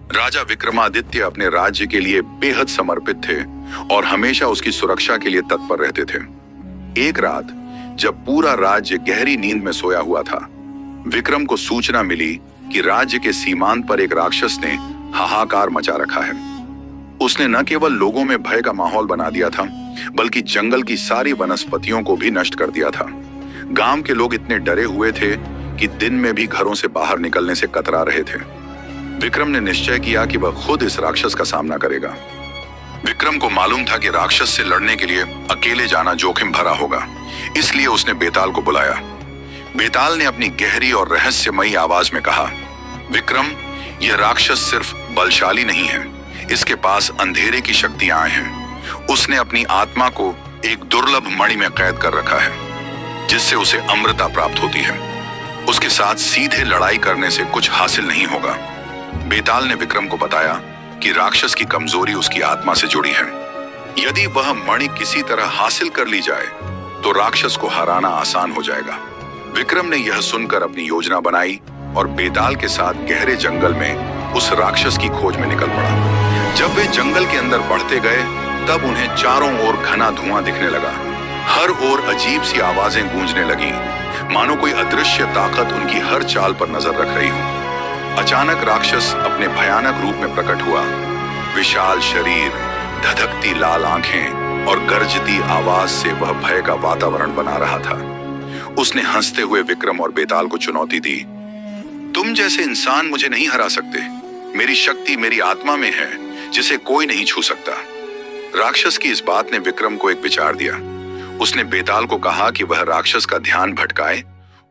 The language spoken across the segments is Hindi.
राजा विक्रमादित्य अपने राज्य के लिए बेहद समर्पित थे और हमेशा उसकी सुरक्षा के लिए तत्पर रहते थे। एक रात जब पूरा राज्य गहरी नींद में सोया हुआ था, विक्रम को सूचना मिली कि राज्य के सीमांत पर एक राक्षस ने हाहाकार मचा रखा है। उसने न केवल लोगों में भय का माहौल बना दिया था, बल्कि जंगल की सारी वनस्पतियों को भी नष्ट कर दिया था। गांव के लोग इतने डरे हुए थे कि दिन में भी घरों से बाहर निकलने से कतरा रहे थे। विक्रम ने निश्चय किया कि वह खुद इस राक्षस का सामना करेगा। विक्रम को मालूम था कि राक्षस से लड़ने के लिए अकेले जाना जोखिम भरा होगा, इसलिए उसने बेताल को बुलाया। बेताल ने अपनी गहरी और रहस्यमयी आवाज में कहा, विक्रम, यह राक्षस सिर्फ बलशाली नहीं है, इसके पास अंधेरे की शक्तियां हैं। उसने अपनी आत्मा को एक दुर्लभ मणि में कैद कर रखा है, जिससे उसे अमृता प्राप्त होती है। उसके साथ सीधे लड़ाई करने से कुछ हासिल नहीं होगा। बेताल ने विक्रम को बताया कि राक्षस की कमजोरी उसकी आत्मा से जुड़ी है। यदि वह मणि किसी तरह हासिल कर ली जाए तो राक्षस को हराना आसान हो जाएगा। विक्रम ने यह सुनकर अपनी योजना बनाई और बेताल के साथ गहरे जंगल में उस राक्षस की खोज में निकल पड़ा। जब वे जंगल के अंदर बढ़ते गए, तब उन्हें चारों ओर घना धुआं दिखने लगा। हर ओर अजीब सी आवाजें गूंजने लगी, मानो कोई अदृश्य ताकत उनकी हर चाल पर नजर रख रही हो। अचानक राक्षस अपने भयानक रूप में प्रकट हुआ। विशाल शरीर, धधकती लाल आंखें और गरजती आवाज से वह भय का वातावरण बना रहा था। उसने हंसते हुए विक्रम और बेताल को चुनौती दी, तुम जैसे इंसान मुझे नहीं हरा सकते। मेरी शक्ति मेरी आत्मा में है, जिसे कोई नहीं छू सकता। राक्षस की इस बात ने विक्रम को एक विचार दिया। उसने बेताल को कहा कि वह राक्षस का ध्यान भटकाए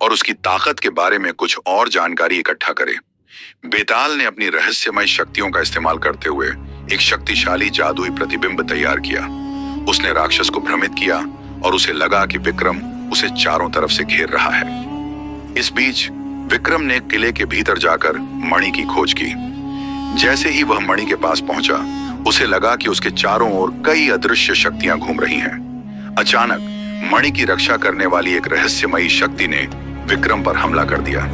और उसकी ताकत के बारे में कुछ और जानकारी इकट्ठा करे। बेताल ने अपनी रहस्यमय शक्तियों का इस्तेमाल करते हुए एक शक्तिशाली जादुई प्रतिबिंब तैयार किया। उसने राक्षस को भ्रमित किया और उसे लगा कि विक्रम उसे चारों तरफ से घेर रहा है। इस बीच विक्रम ने किले के भीतर जाकर मणि की खोज की। जैसे ही वह मणि के पास पहुंचा, उसे लगा कि उसके चारों ओर कई अदृश्य शक्तियां घूम रही हैं। अचानक मणि की रक्षा करने वाली एक रहस्यमयी शक्ति ने विक्रम पर हमला कर दिया,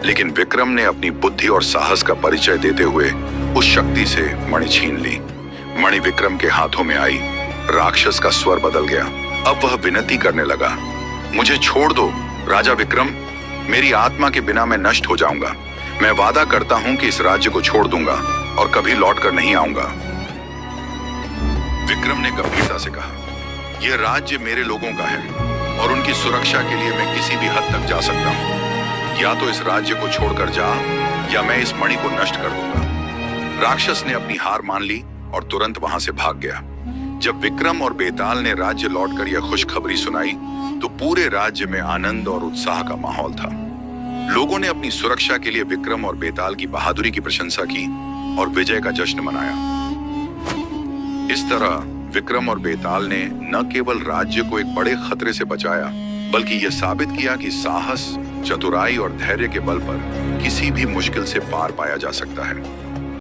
लेकिन विक्रम ने अपनी बुद्धि और साहस का परिचय देते हुए उस शक्ति से मणि छीन ली। मणि विक्रम के हाथों में आई। राक्षस का स्वर बदल गया। अब वह विनती करने लगा, मुझे छोड़ दो राजा विक्रम, मेरी आत्मा के बिना मैं नष्ट हो जाऊंगा। मैं वादा करता हूं कि इस राज्य को छोड़ दूंगा और कभी लौटकर नहीं आऊंगा। विक्रम ने गंभीरता से कहा, यह राज्य मेरे लोगों का है और उनकी सुरक्षा के लिए मैं किसी भी हद तक जा सकता हूं। या तो इस राज्य को छोड़कर जा या मैं इस मणि को नष्ट कर दूंगा। राक्षस ने अपनी हार मान ली और तुरंत वहां से भाग गया। जब विक्रम और बेताल ने राज्य लौटकर यह खुशखबरी सुनाई, तो पूरे राज्य में आनंद और उत्साह का माहौल था। लोगों ने अपनी सुरक्षा के लिए विक्रम और बेताल की बहादुरी की प्रशंसा की और विजय का जश्न मनाया। इस तरह विक्रम और बेताल ने न केवल राज्य को एक बड़े खतरे से बचाया, बल्कि यह साबित किया कि साहस, चतुराई और धैर्य के बल पर किसी भी मुश्किल से पार पाया जा सकता है।